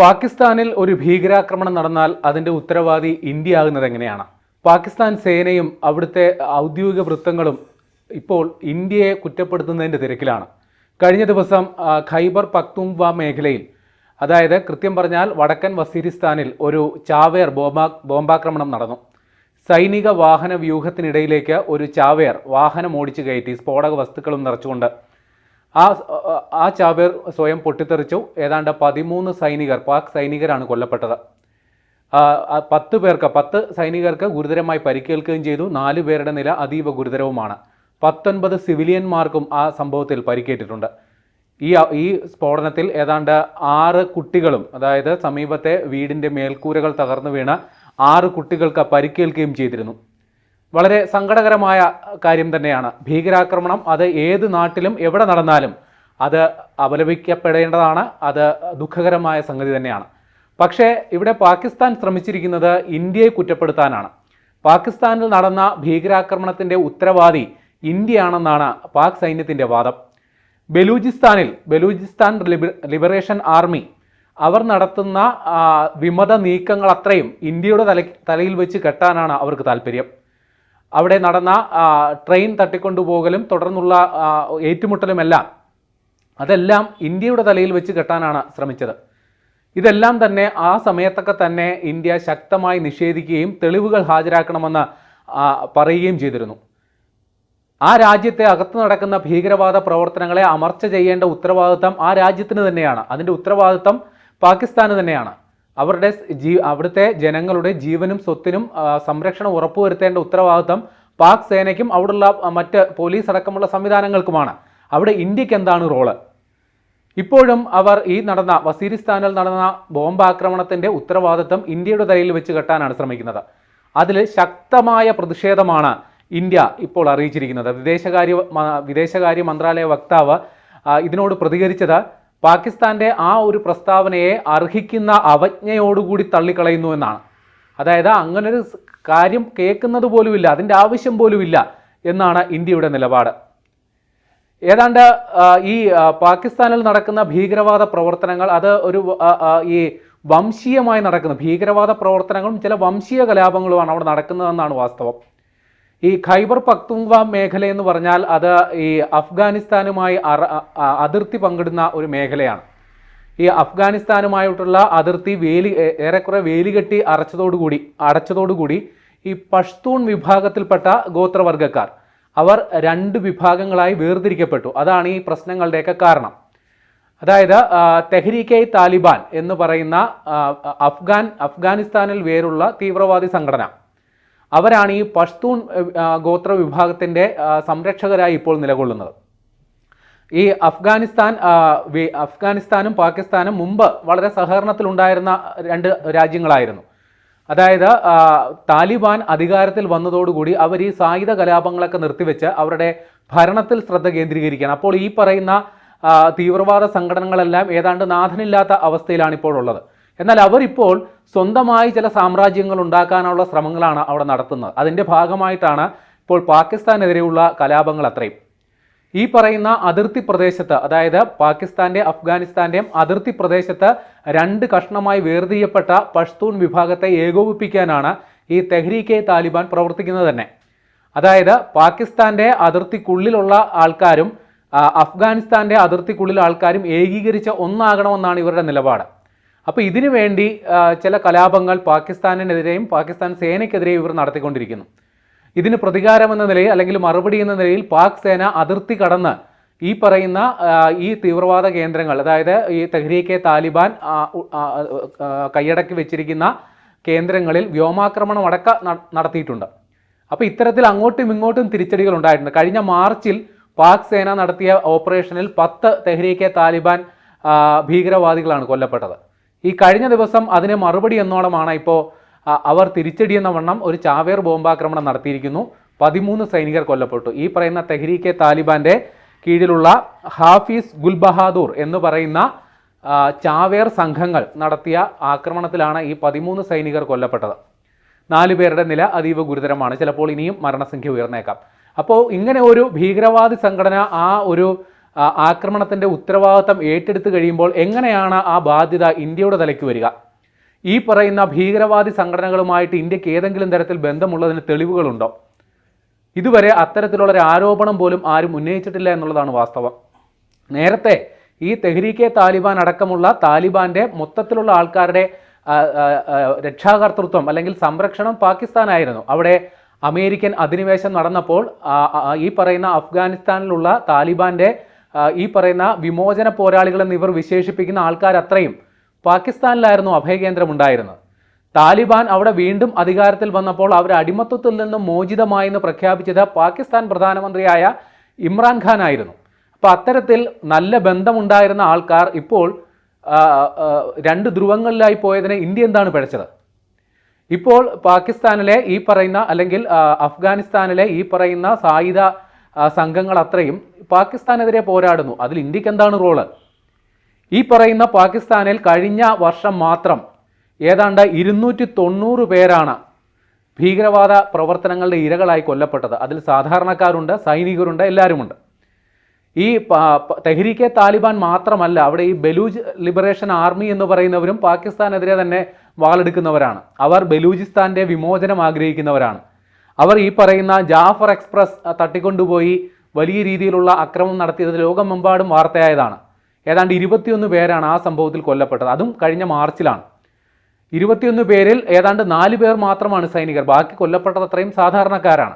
പാകിസ്ഥാനിൽ ഒരു ഭീകരാക്രമണം നടന്നാൽ അതിന്റെ ഉത്തരവാദി ഇന്ത്യ ആകുന്നത് എങ്ങനെയാണ്? പാകിസ്ഥാൻ സേനയും അവിടുത്തെ ഔദ്യോഗിക വൃത്തങ്ങളും ഇപ്പോൾ ഇന്ത്യയെ കുറ്റപ്പെടുത്തുന്നതിന്റെ തിരക്കിലാണ്. കഴിഞ്ഞ ദിവസം ഖൈബർ പക്തൂൺഖ്വ മേഖലയിൽ, അതായത് കൃത്യം പറഞ്ഞാൽ വടക്കൻ വസീരിസ്ഥാനിൽ ഒരു ചാവേർ ബോംബാക്രമണം നടന്നു. സൈനിക വാഹന വ്യൂഹത്തിനിടയിലേക്ക് ഒരു ചാവേർ വാഹനം ഓടിച്ചു കയറ്റി സ്ഫോടക വസ്തുക്കളും നിറച്ചുകൊണ്ട്. ആ ചാവേർ സ്വയം പൊട്ടിത്തെറിച്ചു. ഏതാണ്ട് 13 സൈനികർ, പാക് സൈനികരാണ് കൊല്ലപ്പെട്ടത്. 10 സൈനികർക്ക് ഗുരുതരമായി പരിക്കേൽക്കുകയും ചെയ്തു. 4 പേരുടെ നില അതീവ ഗുരുതരവുമാണ്. 19 സിവിലിയന്മാർക്കും ആ സംഭവത്തിൽ പരിക്കേറ്റിട്ടുണ്ട്. ഈ സ്ഫോടനത്തിൽ ഏതാണ്ട് 6 കുട്ടികളും, അതായത് സമീപത്തെ വീടിൻ്റെ മേൽക്കൂരകൾ തകർന്നു വീണ് 6 കുട്ടികൾക്ക് പരിക്കേൽക്കുകയും ചെയ്തിരുന്നു. വളരെ സങ്കടകരമായ കാര്യം തന്നെയാണ്. ഭീകരാക്രമണം അത് ഏത് നാട്ടിലും എവിടെ നടന്നാലും അത് അപലപിക്കപ്പെടേണ്ടതാണ്. അത് ദുഃഖകരമായ സംഗതി തന്നെയാണ്. പക്ഷേ ഇവിടെ പാകിസ്ഥാൻ ശ്രമിച്ചിരിക്കുന്നത് ഇന്ത്യയെ കുറ്റപ്പെടുത്താനാണ്. പാകിസ്ഥാനിൽ നടന്ന ഭീകരാക്രമണത്തിൻ്റെ ഉത്തരവാദി ഇന്ത്യയാണെന്നാണ് പാക് സൈന്യത്തിൻ്റെ വാദം. ബലൂചിസ്ഥാൻ ലിബറേഷൻ ആർമി അവർ നടത്തുന്ന വിമത നീക്കങ്ങൾ അത്രയും ഇന്ത്യയുടെ തലയിൽ വെച്ച് കെട്ടാനാണ് അവർക്ക് താല്പര്യം. അവിടെ നടന്ന ട്രെയിൻ തട്ടിക്കൊണ്ടുപോകലും തുടർന്നുള്ള ഏറ്റുമുട്ടലുമെല്ലാം അതെല്ലാം ഇന്ത്യയുടെ തലയിൽ വെച്ച് കെട്ടാനാണ് ശ്രമിച്ചത്. ഇതെല്ലാം തന്നെ ആ സമയത്തൊക്കെ തന്നെ ഇന്ത്യ ശക്തമായി നിഷേധിക്കുകയും തെളിവുകൾ ഹാജരാക്കണമെന്ന് പറയുകയും ചെയ്തിരുന്നു. ആ രാജ്യത്തെ അകത്ത് നടക്കുന്ന ഭീകരവാദ പ്രവർത്തനങ്ങളെ അമർച്ച ചെയ്യേണ്ട ഉത്തരവാദിത്തം ആ രാജ്യത്തിന് തന്നെയാണ്. അതിൻ്റെ ഉത്തരവാദിത്തം പാകിസ്ഥാന് തന്നെയാണ്. അവിടുത്തെ ജനങ്ങളുടെ ജീവനും സ്വത്തിനും സംരക്ഷണം ഉറപ്പുവരുത്തേണ്ട ഉത്തരവാദിത്തം പാക് സേനയ്ക്കും അവിടെയുള്ള മറ്റ് പോലീസ് അടക്കമുള്ള സംവിധാനങ്ങൾക്കുമാണ്. അവിടെ ഇന്ത്യക്ക് എന്താണ് റോള്? ഇപ്പോഴും അവർ വസീരിസ്ഥാനിൽ നടന്ന ബോംബാക്രമണത്തിൻ്റെ ഉത്തരവാദിത്തം ഇന്ത്യയുടെ തലയിൽ വെച്ച് കെട്ടാനാണ് ശ്രമിക്കുന്നത്. അതിൽ ശക്തമായ പ്രതിഷേധമാണ് ഇന്ത്യ ഇപ്പോൾ അറിയിച്ചിരിക്കുന്നത്. വിദേശകാര്യ മന്ത്രാലയ വക്താവ് ഇതിനോട് പ്രതികരിച്ചത് പാകിസ്ഥാന്റെ ആ ഒരു പ്രസ്താവനയെ അർഹിക്കുന്ന അവജ്ഞയോടുകൂടി തള്ളിക്കളയുന്നു എന്നാണ്. അതായത് അങ്ങനൊരു കാര്യം കേൾക്കുന്നത് പോലുമില്ല, അതിൻ്റെ ആവശ്യം പോലുമില്ല എന്നാണ് ഇന്ത്യയുടെ നിലപാട്. ഏതാണ്ട് ഈ പാകിസ്ഥാനിൽ നടക്കുന്ന ഭീകരവാദ പ്രവർത്തനങ്ങൾ അത് ഒരു ഈ വംശീയമായി നടക്കുന്ന ഭീകരവാദ പ്രവർത്തനങ്ങളും ചില വംശീയ കലാപങ്ങളുമാണ് അവിടെ നടക്കുന്നതെന്നാണ് വാസ്തവം. ഈ ഖൈബർ പക്തൂൺഖ്വ മേഖല എന്ന് പറഞ്ഞാൽ അത് ഈ അഫ്ഗാനിസ്ഥാനുമായി അതിർത്തി പങ്കിടുന്ന ഒരു മേഖലയാണ്. ഈ അഫ്ഗാനിസ്ഥാനുമായിട്ടുള്ള അതിർത്തി ഏറെക്കുറെ വേലികെട്ടി അടച്ചതോടുകൂടി ഈ പഷ്തൂൺ വിഭാഗത്തിൽപ്പെട്ട ഗോത്രവർഗ്ഗക്കാർ അവർ 2 വിഭാഗങ്ങളായി വേർതിരിക്കപ്പെട്ടു. അതാണ് ഈ പ്രശ്നങ്ങളുടെയൊക്കെ കാരണം. അതായത് തെഹ്രീക്കെ താലിബാൻ എന്ന് പറയുന്ന അഫ്ഗാനിസ്ഥാനിൽ വേരുള്ള തീവ്രവാദി സംഘടന, അവരാണ് ഈ പഷ്തൂൺ ഗോത്ര വിഭാഗത്തിൻ്റെ സംരക്ഷകരായി ഇപ്പോൾ നിലകൊള്ളുന്നത്. ഈ അഫ്ഗാനിസ്ഥാനും പാകിസ്ഥാനും മുമ്പ് വളരെ സഹകരണത്തിലുണ്ടായിരുന്ന 2 രാജ്യങ്ങളായിരുന്നു. അതായത് താലിബാൻ അധികാരത്തിൽ വന്നതോടുകൂടി അവർ ഈ സായുധ കലാപങ്ങളൊക്കെ നിർത്തിവെച്ച് അവരുടെ ഭരണത്തിൽ ശ്രദ്ധ കേന്ദ്രീകരിക്കുകയാണ്. അപ്പോൾ ഈ പറയുന്ന തീവ്രവാദ സംഘടനകളെല്ലാം ഏതാണ്ട് നാഥനില്ലാത്ത അവസ്ഥയിലാണ് ഇപ്പോൾ ഉള്ളത്. എന്നാൽ അവരിപ്പോൾ സ്വന്തമായി ചില സാമ്രാജ്യങ്ങൾ ഉണ്ടാക്കാനുള്ള ശ്രമങ്ങളാണ് അവിടെ നടത്തുന്നത്. അതിൻ്റെ ഭാഗമായിട്ടാണ് ഇപ്പോൾ പാകിസ്ഥാനെതിരെയുള്ള കലാപങ്ങൾ അത്രയും. ഈ പറയുന്ന അതിർത്തി പ്രദേശത്ത്, അതായത് അഫ്ഗാനിസ്ഥാൻ്റെയും അതിർത്തി പ്രദേശത്ത് 2 കഷ്ണമായി വേർതിരിയപ്പെട്ട പഷ്തൂൺ വിഭാഗത്തെ ഏകോപിപ്പിക്കാനാണ് ഈ തെഹ്രീക്കെ താലിബാൻ പ്രവർത്തിക്കുന്നത് തന്നെ. അതായത് പാകിസ്ഥാൻ്റെ അതിർത്തിക്കുള്ളിലുള്ള ആൾക്കാരും അഫ്ഗാനിസ്ഥാൻ്റെ അതിർത്തിക്കുള്ളിലെ ആൾക്കാരും ഏകീകരിച്ച ഒന്നാകണമെന്നാണ് ഇവരുടെ നിലപാട്. അപ്പോൾ ഇതിനു വേണ്ടി ചില കലാപങ്ങൾ പാകിസ്ഥാനെതിരെയും പാകിസ്ഥാൻ സേനയ്ക്കെതിരെയും ഇവർ നടത്തിക്കൊണ്ടിരിക്കുന്നു. ഇതിന് പ്രതികാരമെന്ന നിലയിൽ അല്ലെങ്കിൽ മറുപടി എന്ന നിലയിൽ പാക് സേന അതിർത്തി കടന്ന് ഈ പറയുന്ന ഈ തീവ്രവാദ കേന്ദ്രങ്ങൾ, അതായത് ഈ തെഹ്രീക്കെ താലിബാൻ കൈയടക്കി വെച്ചിരിക്കുന്ന കേന്ദ്രങ്ങളിൽ വ്യോമാക്രമണം നടത്തിയിട്ടുണ്ട്. അപ്പോൾ ഇത്തരത്തിൽ അങ്ങോട്ടും ഇങ്ങോട്ടും തിരിച്ചടികൾ ഉണ്ടായിട്ടുണ്ട്. കഴിഞ്ഞ മാർച്ചിൽ പാക് സേന നടത്തിയ ഓപ്പറേഷനിൽ 10 തെഹ്രീക്കെ താലിബാൻ ഭീകരവാദികളാണ് കൊല്ലപ്പെട്ടത്. ഈ കഴിഞ്ഞ ദിവസം അതിന് മറുപടി എന്നോണമാണ് ഇപ്പോൾ അവർ തിരിച്ചടിയെന്ന വണ്ണം ഒരു ചാവേർ ബോംബാക്രമണം നടത്തിയിരിക്കുന്നു. 13 സൈനികർ കൊല്ലപ്പെട്ടു. ഈ പറയുന്ന തെഹ്രീക്കെ താലിബാന്റെ കീഴിലുള്ള ഹാഫീസ് ഗുൽ ബഹാദൂർ എന്ന് പറയുന്ന ചാവേർ സംഘങ്ങൾ നടത്തിയ ആക്രമണത്തിലാണ് ഈ 13 സൈനികർ കൊല്ലപ്പെട്ടത്. 4 പേരുടെ നില അതീവ ഗുരുതരമാണ്. ചിലപ്പോൾ ഇനിയും മരണസംഖ്യ ഉയർന്നേക്കാം. അപ്പോൾ ഇങ്ങനെ ഒരു ഭീകരവാദി സംഘടന ആ ഒരു ആക്രമണത്തിൻ്റെ ഉത്തരവാദിത്തം ഏറ്റെടുത്ത് കഴിയുമ്പോൾ എങ്ങനെയാണ് ആ ബാധ്യത ഇന്ത്യയുടെ തലയ്ക്ക് വരിക? ഈ പറയുന്ന ഭീകരവാദി സംഘടനകളുമായിട്ട് ഇന്ത്യക്ക് ഏതെങ്കിലും തരത്തിൽ ബന്ധമുള്ളതിന് തെളിവുകളുണ്ടോ? ഇതുവരെ അത്തരത്തിലുള്ളൊരു ആരോപണം പോലും ആരും ഉന്നയിച്ചിട്ടില്ല എന്നുള്ളതാണ് വാസ്തവം. നേരത്തെ ഈ തെഹ്രീക്കെ താലിബാൻ അടക്കമുള്ള താലിബാൻ്റെ മൊത്തത്തിലുള്ള ആൾക്കാരുടെ രക്ഷാകർതൃത്വം അല്ലെങ്കിൽ സംരക്ഷണം പാകിസ്ഥാനായിരുന്നു. അവിടെ അമേരിക്കൻ അധിനിവേശം നടന്നപ്പോൾ ഈ പറയുന്ന അഫ്ഗാനിസ്ഥാനിലുള്ള താലിബാൻ്റെ ഈ പറയുന്ന വിമോചന പോരാളികളെന്ന് ഇവർ വിശേഷിപ്പിക്കുന്ന ആൾക്കാർ അത്രയും പാകിസ്ഥാനിലായിരുന്നു അഭയകേന്ദ്രമുണ്ടായിരുന്നത്. താലിബാൻ അവിടെ വീണ്ടും അധികാരത്തിൽ വന്നപ്പോൾ അവർ അടിമത്വത്തിൽ നിന്നും മോചിതമായെന്ന് പ്രഖ്യാപിച്ചത് പാകിസ്ഥാൻ പ്രധാനമന്ത്രിയായ ഇമ്രാൻഖാൻ ആയിരുന്നു. അപ്പോൾ അത്തരത്തിൽ നല്ല ബന്ധമുണ്ടായിരുന്ന ആൾക്കാർ ഇപ്പോൾ രണ്ട് ധ്രുവങ്ങളിലായി പോയതിന് ഇന്ത്യ എന്താണ് പിഴച്ചത്? ഇപ്പോൾ പാകിസ്ഥാനിലെ ഈ പറയുന്ന അല്ലെങ്കിൽ അഫ്ഗാനിസ്ഥാനിലെ ഈ പറയുന്ന സായുധ സംഘങ്ങൾ അത്രയും പാകിസ്ഥാനെതിരെ പോരാടുന്നു. അതിൽ ഇന്ത്യക്ക് എന്താണ് റോള്? ഈ പറയുന്ന പാകിസ്ഥാനിൽ കഴിഞ്ഞ വർഷം മാത്രം ഏതാണ്ട് 290 പേരാണ് ഭീകരവാദ പ്രവർത്തനങ്ങളുടെ ഇരകളായി കൊല്ലപ്പെട്ടത്. അതിൽ സാധാരണക്കാരുണ്ട്, സൈനികരുണ്ട്, എല്ലാവരുമുണ്ട്. ഈ തെഹ്രീക്കെ താലിബാൻ മാത്രമല്ല, അവിടെ ഈ ബലൂജ് ലിബറേഷൻ ആർമി എന്ന് പറയുന്നവരും പാകിസ്ഥാനെതിരെ തന്നെ വാളെടുക്കുന്നവരാണ്. അവർ ബലൂചിസ്ഥാൻ്റെ വിമോചനം ആഗ്രഹിക്കുന്നവരാണ്. അവർ ഈ പറയുന്ന ജാഫർ എക്സ്പ്രസ് തട്ടിക്കൊണ്ടുപോയി വലിയ രീതിയിലുള്ള അക്രമം നടത്തിയത് ലോകമെമ്പാടും വാർത്തയായതാണ്. ഏതാണ്ട് 21 പേരാണ് ആ സംഭവത്തിൽ കൊല്ലപ്പെട്ടത്. അതും കഴിഞ്ഞ മാർച്ചിലാണ്. 21 പേരിൽ ഏതാണ്ട് 4 പേർ മാത്രമാണ് സൈനികർ, ബാക്കി കൊല്ലപ്പെട്ടത് അത്രയും സാധാരണക്കാരാണ്.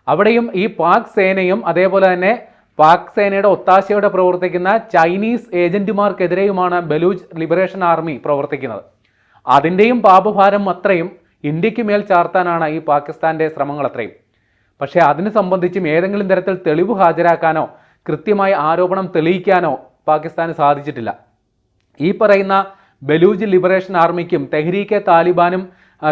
അവിടെയും ഈ പാക് സേനയും അതേപോലെ തന്നെ പാക് സേനയുടെ ഒത്താശയോടെ പ്രവർത്തിക്കുന്ന ചൈനീസ് ഏജന്റുമാർക്കെതിരെയുമാണ് ബലൂച്ച് ലിബറേഷൻ ആർമി പ്രവർത്തിക്കുന്നത്. അതിൻ്റെയും പാപഭാരം അത്രയും ഇന്ത്യക്ക് മേൽ ചാർത്താനാണ് ഈ പാകിസ്ഥാൻ്റെ ശ്രമങ്ങൾ അത്രയും. പക്ഷേ അതിനെ സംബന്ധിച്ചും ഏതെങ്കിലും തരത്തിൽ തെളിവ് ഹാജരാക്കാനോ കൃത്യമായി ആരോപണം തെളിയിക്കാനോ പാകിസ്ഥാന് സാധിച്ചിട്ടില്ല. ഈ പറയുന്ന ബലൂച്ച് ലിബറേഷൻ ആർമിക്കും തെഹ്രീക്കെ താലിബാനും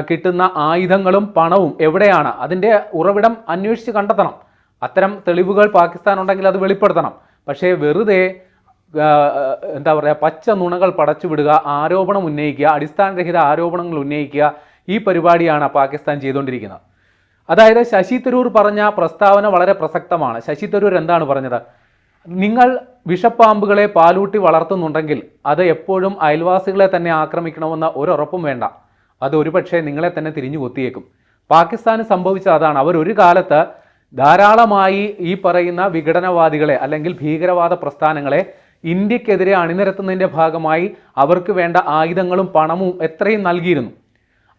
കിട്ടുന്ന ആയുധങ്ങളും പണവും എവിടെയാണ്, അതിൻ്റെ ഉറവിടം അന്വേഷിച്ച് കണ്ടെത്തണം. അത്തരം തെളിവുകൾ പാകിസ്ഥാൻ ഉണ്ടെങ്കിൽ അത് വെളിപ്പെടുത്തണം. പക്ഷേ വെറുതെ എന്താ പറയുക, പച്ച നുണകൾ പടച്ചുവിടുക, ആരോപണം ഉന്നയിക്കുക, അടിസ്ഥാനരഹിത ആരോപണങ്ങൾ ഉന്നയിക്കുക, ഈ പരിപാടിയാണ് പാകിസ്ഥാൻ ചെയ്തുകൊണ്ടിരിക്കുന്നത്. അതായത് ശശി തരൂർ പറഞ്ഞ പ്രസ്താവന വളരെ പ്രസക്തമാണ്. ശശി തരൂർ എന്താണ് പറഞ്ഞത്? നിങ്ങൾ വിഷപ്പാമ്പുകളെ പാലൂട്ടി വളർത്തുന്നുണ്ടെങ്കിൽ അത് എപ്പോഴും അയൽവാസികളെ തന്നെ ആക്രമിക്കണമെന്ന ഒരുറപ്പും വേണ്ട. അത് ഒരുപക്ഷെ നിങ്ങളെ തന്നെ തിരിഞ്ഞു കൊത്തിയേക്കും. പാകിസ്ഥാന് സംഭവിച്ച അതാണ്. അവരൊരു കാലത്ത് ധാരാളമായി ഈ പറയുന്ന വിഘടനവാദികളെ അല്ലെങ്കിൽ ഭീകരവാദ പ്രസ്ഥാനങ്ങളെ ഇന്ത്യക്കെതിരെ അണിനിരത്തുന്നതിൻ്റെ ഭാഗമായി അവർക്ക് വേണ്ട ആയുധങ്ങളും പണവും എത്രയും നൽകിയിരുന്നു.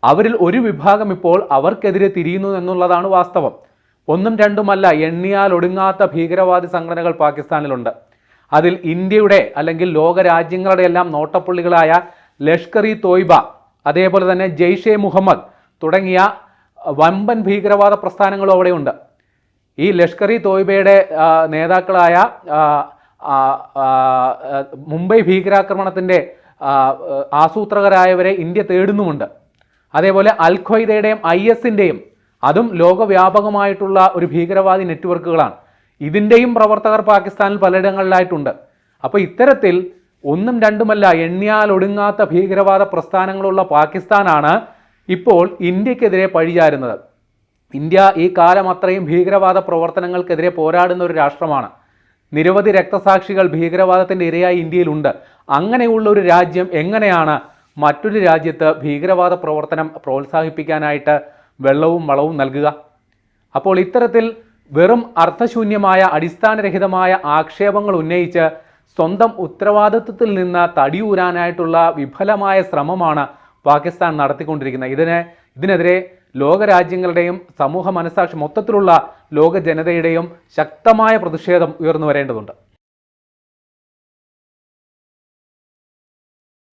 അവരിൽ ഒരു വിഭാഗം ഇപ്പോൾ അവർക്കെതിരെ തിരിയുന്നു എന്നുള്ളതാണ് വാസ്തവം. ഒന്നും രണ്ടുമല്ല, എണ്ണിയാൽ ഒടുങ്ങാത്ത ഭീകരവാദി സംഘടനകൾ പാകിസ്ഥാനിലുണ്ട്. അതിൽ ഇന്ത്യയുടെ അല്ലെങ്കിൽ ലോകരാജ്യങ്ങളുടെ എല്ലാം നോട്ടപ്പുള്ളികളായ ലഷ്കർ ഇ തോയ്ബ, അതേപോലെ തന്നെ ജെയ്ഷെ മുഹമ്മദ് തുടങ്ങിയ വമ്പൻ ഭീകരവാദ പ്രസ്ഥാനങ്ങളും അവിടെയുണ്ട്. ഈ ലഷ്കർ ഇ തോയ്ബയുടെ നേതാക്കളായ മുംബൈ ഭീകരാക്രമണത്തിൻ്റെ ആസൂത്രകരായവരെ ഇന്ത്യ തേടുന്നുമുണ്ട്. അതേപോലെ അൽ ഖ്വയ്ദയുടെയും IS-ൻ്റെയും, അതും ലോകവ്യാപകമായിട്ടുള്ള ഒരു ഭീകരവാദി നെറ്റ്വർക്കുകളാണ്. ഇതിൻ്റെയും പ്രവർത്തകർ പാകിസ്ഥാനിൽ പലയിടങ്ങളിലായിട്ടുണ്ട്. അപ്പോൾ ഇത്തരത്തിൽ ഒന്നും രണ്ടുമല്ല, എണ്ണിയാൽ ഒടുങ്ങാത്ത ഭീകരവാദ പ്രസ്ഥാനങ്ങളുള്ള പാകിസ്ഥാനാണ് ഇപ്പോൾ ഇന്ത്യക്കെതിരെ പഴിചാരുന്നത്. ഇന്ത്യ ഈ കാലം അത്രയും ഭീകരവാദ പ്രവർത്തനങ്ങൾക്കെതിരെ പോരാടുന്ന ഒരു രാഷ്ട്രമാണ്. നിരവധി രക്തസാക്ഷികൾ ഭീകരവാദത്തിൻ്റെ ഇരയായി ഇന്ത്യയിലുണ്ട്. അങ്ങനെയുള്ള ഒരു രാജ്യം എങ്ങനെയാണ് മറ്റൊരു രാജ്യത്ത് ഭീകരവാദ പ്രവർത്തനം പ്രോത്സാഹിപ്പിക്കാനായിട്ട് വെള്ളവും വളവും നൽകുക? അപ്പോൾ ഇത്തരത്തിൽ വെറും അർത്ഥശൂന്യമായ അടിസ്ഥാനരഹിതമായ ആക്ഷേപങ്ങൾ ഉന്നയിച്ച് സ്വന്തം ഉത്തരവാദിത്വത്തിൽ നിന്ന് തടിയൂരാനായിട്ടുള്ള വിഫലമായ ശ്രമമാണ് പാകിസ്ഥാൻ നടത്തിക്കൊണ്ടിരിക്കുന്നത്. ഇതിനെതിരെ ലോകരാജ്യങ്ങളുടെയും സമൂഹ മനസ്സാക്ഷി മൊത്തത്തിലുള്ള ലോക ജനതയുടെയും ശക്തമായ പ്രതിഷേധം ഉയർന്നു വരേണ്ടതുണ്ട്.